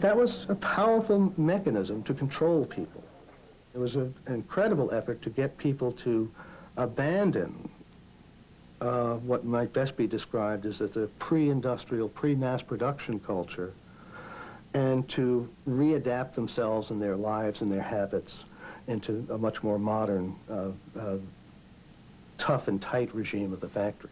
That was a powerful mechanism to control people. It was an incredible effort to get people to abandon what might best be described as the pre-industrial, pre-mass production culture, and to readapt themselves and their lives and their habits into a much more modern, tough and tight regime of the factory.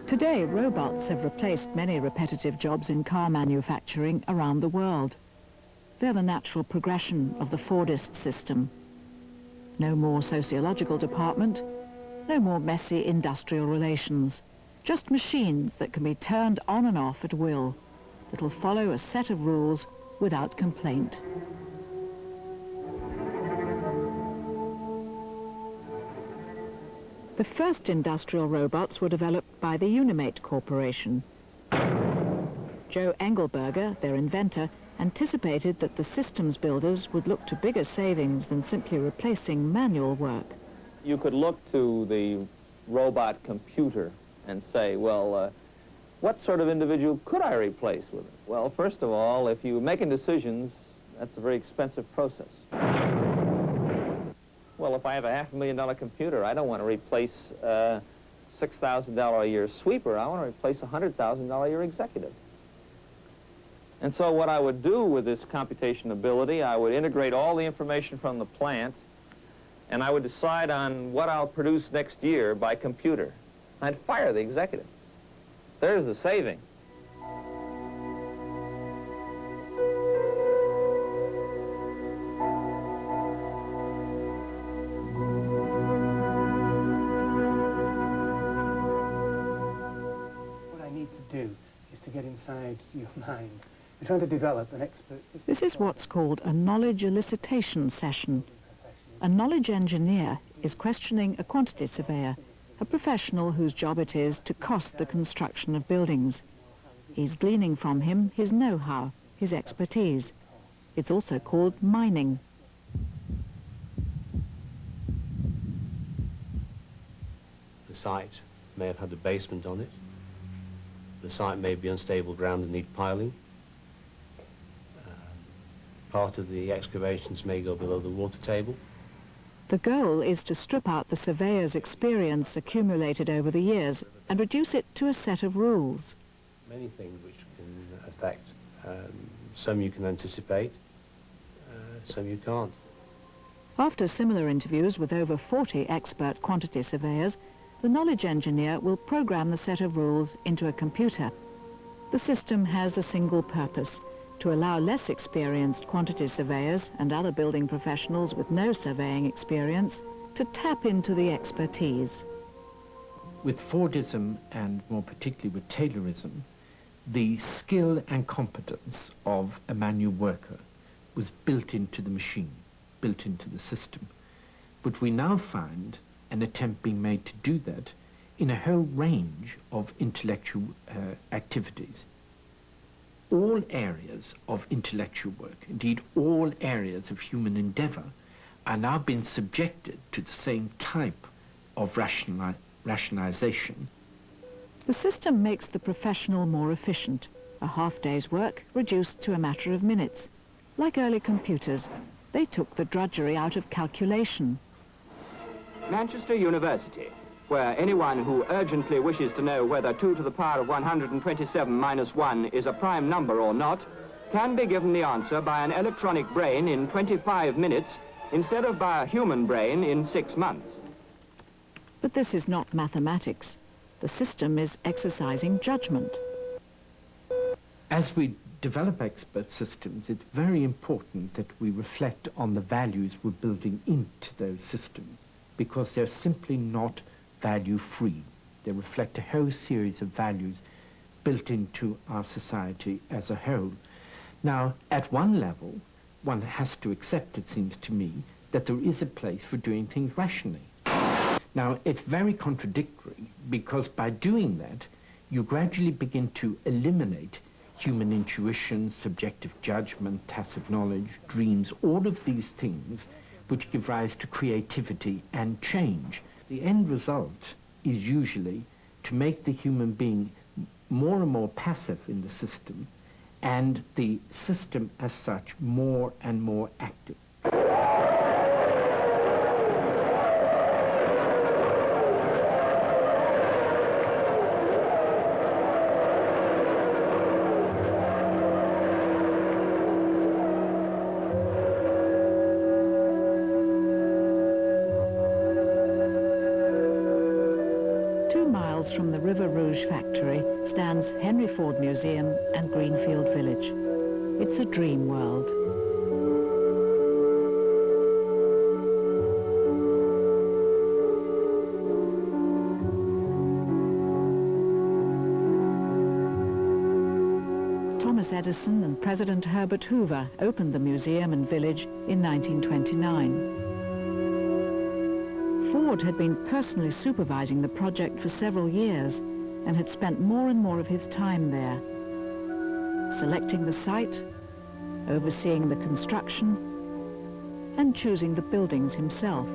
Today, robots have replaced many repetitive jobs in car manufacturing around the world. They're the natural progression of the Fordist system. No more sociological department, no more messy industrial relations, just machines that can be turned on and off at will, that'll follow a set of rules without complaint. The first industrial robots were developed by the Unimate Corporation. Joe Engelberger, their inventor, anticipated that the systems builders would look to bigger savings than simply replacing manual work. You could look to the robot computer and say, well, what sort of individual could I replace with it? Well, first of all, if you're making decisions, that's a very expensive process. Well, if I have a $500,000 computer, I don't want to replace a $6,000 a year sweeper. I want to replace a $100,000 a year executive. And so what I would do with this computation ability, I would integrate all the information from the plant, and I would decide on what I'll produce next year by computer. I'd fire the executive. There's the saving. Get inside your mind. We're trying to develop an expert system. This is what's called a knowledge elicitation session. A knowledge engineer is questioning a quantity surveyor, a professional whose job it is to cost the construction of buildings. He's gleaning from him his know-how, his expertise. It's also called mining. The site may have had a basement on it. The site may be unstable ground and need piling. Part of the excavations may go below the water table. The goal is to strip out the surveyor's experience accumulated over the years and reduce it to a set of rules. Many things which can affect. Some you can anticipate, some you can't. After similar interviews with over 40 expert quantity surveyors, the knowledge engineer will program the set of rules into a computer. The system has a single purpose: to allow less experienced quantity surveyors and other building professionals with no surveying experience to tap into the expertise. With Fordism, and more particularly with Taylorism, the skill and competence of a manual worker was built into the machine, built into the system. But we now find an attempt being made to do that in a whole range of intellectual activities. All areas of intellectual work, indeed all areas of human endeavor, are now being subjected to the same type of rationalization. The system makes the professional more efficient, a half-day's work reduced to a matter of minutes. Like early computers, they took the drudgery out of calculation. Manchester University, where anyone who urgently wishes to know whether 2 to the power of 127 minus 1 is a prime number or not, can be given the answer by an electronic brain in 25 minutes instead of by a human brain in 6 months. But this is not mathematics. The system is exercising judgment. As we develop expert systems, it's very important that we reflect on the values we're building into those systems, because they're simply not value-free. They reflect a whole series of values built into our society as a whole. Now, at one level, one has to accept, it seems to me, that there is a place for doing things rationally. Now, it's very contradictory, because by doing that, you gradually begin to eliminate human intuition, subjective judgment, tacit knowledge, dreams, all of these things which give rise to creativity and change. The end result is usually to make the human being more and more passive in the system, and the system as such more and more active. 2 miles from the River Rouge factory stands Henry Ford Museum and Greenfield Village. It's a dream world. Thomas Edison and President Herbert Hoover opened the museum and village in 1929. Ford had been personally supervising the project for several years and had spent more and more of his time there, selecting the site, overseeing the construction, and choosing the buildings himself.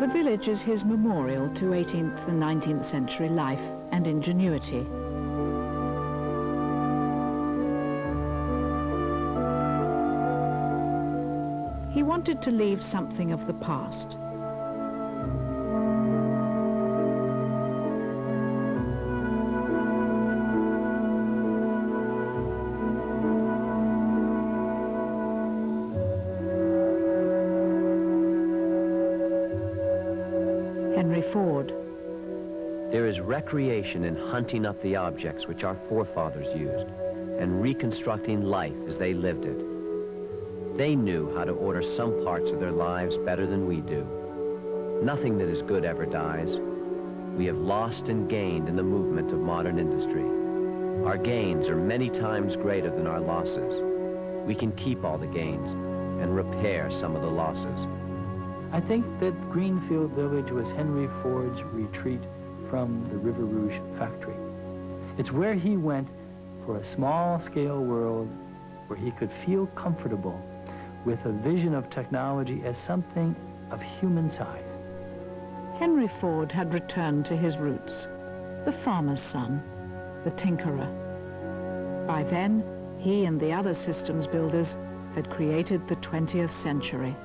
The village is his memorial to 18th and 19th century life and ingenuity. He wanted to leave something of the past. Henry Ford. There is recreation in hunting up the objects which our forefathers used and reconstructing life as they lived it. They knew how to order some parts of their lives better than we do. Nothing that is good ever dies. We have lost and gained in the movement of modern industry. Our gains are many times greater than our losses. We can keep all the gains and repair some of the losses. I think that Greenfield Village was Henry Ford's retreat from the River Rouge factory. It's where he went for a small-scale world where he could feel comfortable with a vision of technology as something of human size. Henry Ford had returned to his roots, the farmer's son, the tinkerer. By then, he and the other systems builders had created the 20th century.